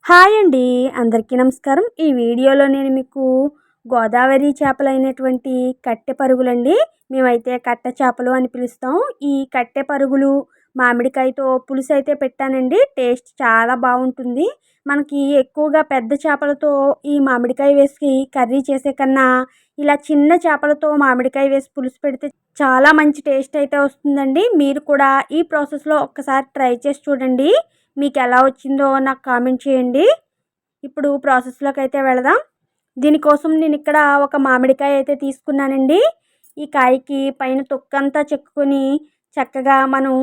Hi అండి, అందరికీ నమస్కారం. ఈ వీడియోలో నేను మీకు గోదావరి చేపలైనటువంటి కట్టె పరుగులండి. మేమైతే కట్ట చేపలు అని పిలుస్తాం. ఈ కట్టె పరుగులు మామిడికాయతో పులుసు అయితే పెట్టానండి. టేస్ట్ చాలా బాగుంటుంది. మనకి ఎక్కువగా పెద్ద చేపలతో ఈ మామిడికాయ వేసి కర్రీ చేసే కన్నా ఇలా చిన్న చేపలతో మామిడికాయ వేసి పులుసు పెడితే చాలా మంచి టేస్ట్ అయితే వస్తుందండి. మీరు కూడా ఈ ప్రాసెస్లో ఒక్కసారి ట్రై చేసి చూడండి. మీకు ఎలా వచ్చిందో నాకు కామెంట్ చేయండి. ఇప్పుడు ప్రాసెస్లోకి అయితే వెళదాం. దీనికోసం నేను ఇక్కడ ఒక మామిడికాయ అయితే తీసుకున్నానండి. ఈ కాయకి పైన తొక్కంతా చెక్కుకొని చక్కగా మనం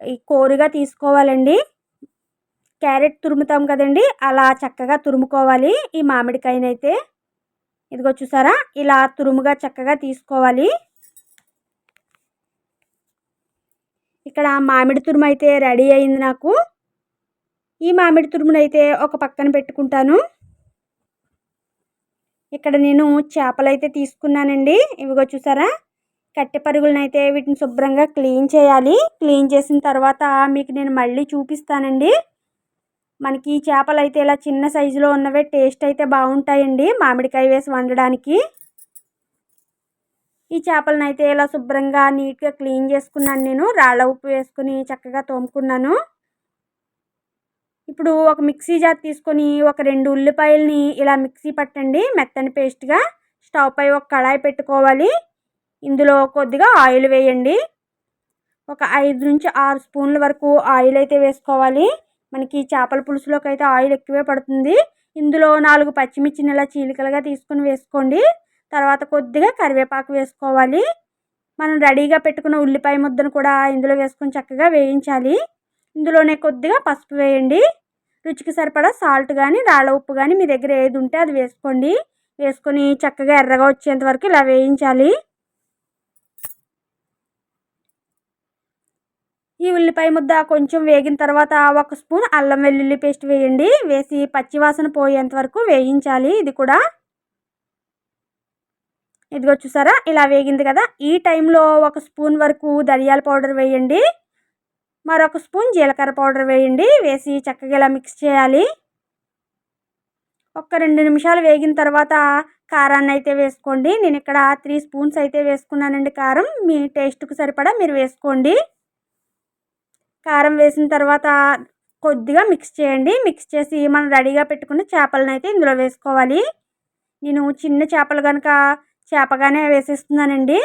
ఈ కోరుగా తీసుకోవాలండి. క్యారెట్ తురుముతాం కదండి, అలా చక్కగా తురుముకోవాలి. ఈ మామిడికాయనైతే ఇదిగో చూసారా, ఇలా తురుముగా చక్కగా తీసుకోవాలి. ఇక్కడ మామిడి తురుము అయితే రెడీ అయింది నాకు. ఈ మామిడి తురుమునైతే ఒక పక్కన పెట్టుకుంటాను. ఇక్కడ నేను చేపలైతే తీసుకున్నానండి. ఇవిగో చూసారా, కట్టె పరుగులనైతే వీటిని శుభ్రంగా క్లీన్ చేయాలి. క్లీన్ చేసిన తర్వాత మీకు నేను మళ్ళీ చూపిస్తానండి. మనకి ఈ చేపలు అయితే ఇలా చిన్న సైజులో ఉన్నవే టేస్ట్ అయితే బాగుంటాయండి మామిడికాయ వేసి వండడానికి. ఈ చేపలను అయితే ఇలా శుభ్రంగా నీట్గా క్లీన్ చేసుకున్నాను. నేను రాళ్ళ ఉప్పు వేసుకుని చక్కగా తోముకున్నాను. ఇప్పుడు ఒక మిక్సీ జార్ తీసుకొని ఒక 2 ఉల్లిపాయలని ఇలా మిక్సీ పట్టండి మెత్తని పేస్ట్గా. స్టవ్ పై ఒక కళాయి పెట్టుకోవాలి. ఇందులో కొద్దిగా ఆయిల్ వేయండి. ఒక 5 నుంచి 6 స్పూన్ల వరకు ఆయిల్ అయితే వేసుకోవాలి. మనకి చేపల పులుసులోకి అయితే ఆయిల్ ఎక్కువే పడుతుంది. ఇందులో 4 పచ్చిమిర్చిని ఇలా చీలికలుగా తీసుకుని వేసుకోండి. తర్వాత కొద్దిగా కరివేపాకు వేసుకోవాలి. మనం రెడీగా పెట్టుకున్న ఉల్లిపాయ ముద్దను కూడా ఇందులో వేసుకొని చక్కగా వేయించాలి. ఇందులోనే కొద్దిగా పసుపు వేయండి. రుచికి సరిపడా సాల్ట్ కానీ రాళ్ళ ఉప్పు కానీ మీ దగ్గర ఏది ఉంటే అది వేసుకోండి. వేసుకొని చక్కగా ఎర్రగా వచ్చేంత వరకు ఇలా వేయించాలి. ఈ ఉల్లిపాయ ముద్ద కొంచెం వేగిన తర్వాత 1 స్పూన్ అల్లం వెల్లుల్లి పేస్ట్ వేయండి. వేసి పచ్చివాసన పోయేంత వరకు వేయించాలి. ఇది కూడా ఇదిగో చూసారా, ఇలా వేగింది కదా. ఈ టైంలో 1 స్పూన్ వరకు ధనియాల పౌడర్ వేయండి. మరొక స్పూన్ జీలకర్ర పౌడర్ వేయండి. వేసి చక్కగా ఇలా మిక్స్ చేయాలి. ఒక 2 నిమిషాలు వేగిన తర్వాత కారాన్ని అయితే వేసుకోండి. నేను ఇక్కడ 3 స్పూన్స్ అయితే వేసుకున్నానండి కారం. మీ టేస్ట్కి సరిపడా మీరు వేసుకోండి. కారం వేసిన తర్వాత కొద్దిగా మిక్స్ చేయండి. మిక్స్ చేసి మనం రెడీగా పెట్టుకున్న చేపలను అయితే ఇందులో వేసుకోవాలి. నేను చిన్న చేపలు కనుక చేపగానే వేసేస్తున్నానండి.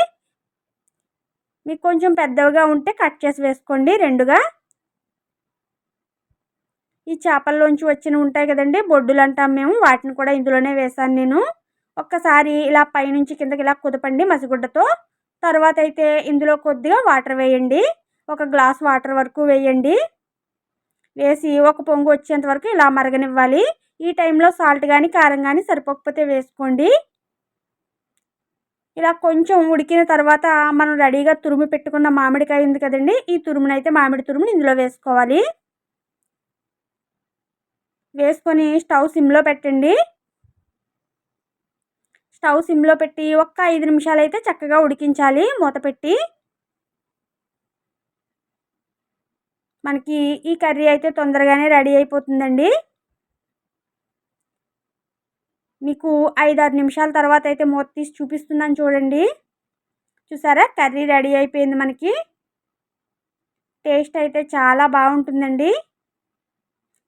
మీకు కొంచెం పెద్దవిగా ఉంటే కట్ చేసి వేసుకోండి 2గా. ఈ చేపల్లోంచి వచ్చినవి ఉంటాయి కదండి, బొడ్డులు అంటాం మేము, వాటిని కూడా ఇందులోనే వేసాను నేను. ఒక్కసారి ఇలా పైనుంచి కిందకి ఇలా కుదపండి మసిగుడ్డతో. తర్వాత అయితే ఇందులో కొద్దిగా వాటర్ వేయండి. 1 గ్లాస్ వాటర్ వరకు వేయండి. వేసి ఒక పొంగు వచ్చేంత వరకు ఇలా మరగనివ్వాలి. ఈ టైంలో సాల్ట్ కానీ కారం కానీ సరిపోకపోతే వేసుకోండి. ఇలా కొంచెం ఉడికిన తర్వాత మనం రెడీగా తురుము పెట్టుకున్న మామిడికాయ ఉంది కదండి, ఈ తురుమునైతే మామిడి తురుముని ఇందులో వేసుకోవాలి. వేసుకొని స్టవ్ సిమ్లో పెట్టండి. స్టవ్ సిమ్లో పెట్టి ఒక్క 5 నిమిషాలు అయితే చక్కగా ఉడికించాలి మూత పెట్టి. మనకి ఈ కర్రీ అయితే తొందరగానే రెడీ అయిపోతుందండి. మీకు 5-6 నిమిషాల తర్వాత అయితే మూత తీసి చూపిస్తున్నాను చూడండి. చూసారా, కర్రీ రెడీ అయిపోయింది. మనకి టేస్ట్ అయితే చాలా బాగుంటుందండి.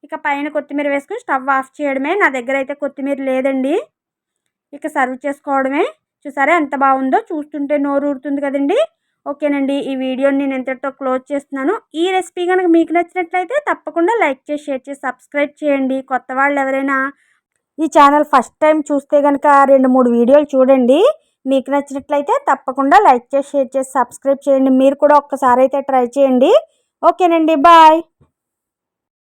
ఇక పైన కొత్తిమీర వేసుకుని స్టవ్ ఆఫ్ చేయడమే. నా దగ్గర అయితే కొత్తిమీర లేదండి. ఇక సర్వ్ చేసుకోవడమే. చూసారా ఎంత బాగుందో, చూస్తుంటే నోరు ఊరుతుంది కదండి. ఓకేనండి, ఈ వీడియోని నేను ఎంతటితో క్లోజ్ చేస్తున్నాను. ఈ రెసిపీ కనుక మీకు నచ్చినట్లయితే తప్పకుండా లైక్ చేసి షేర్ చేసి సబ్స్క్రైబ్ చేయండి. కొత్త వాళ్ళు ఎవరైనా ఈ ఛానల్ ఫస్ట్ టైం చూస్తే కనుక 2-3 వీడియోలు చూడండి. మీకు నచ్చినట్లయితే తప్పకుండా లైక్ చేసి షేర్ చేసి సబ్స్క్రైబ్ చేయండి. మీరు కూడా ఒక్కసారి అయితే ట్రై చేయండి. ఓకేనండి, బాయ్.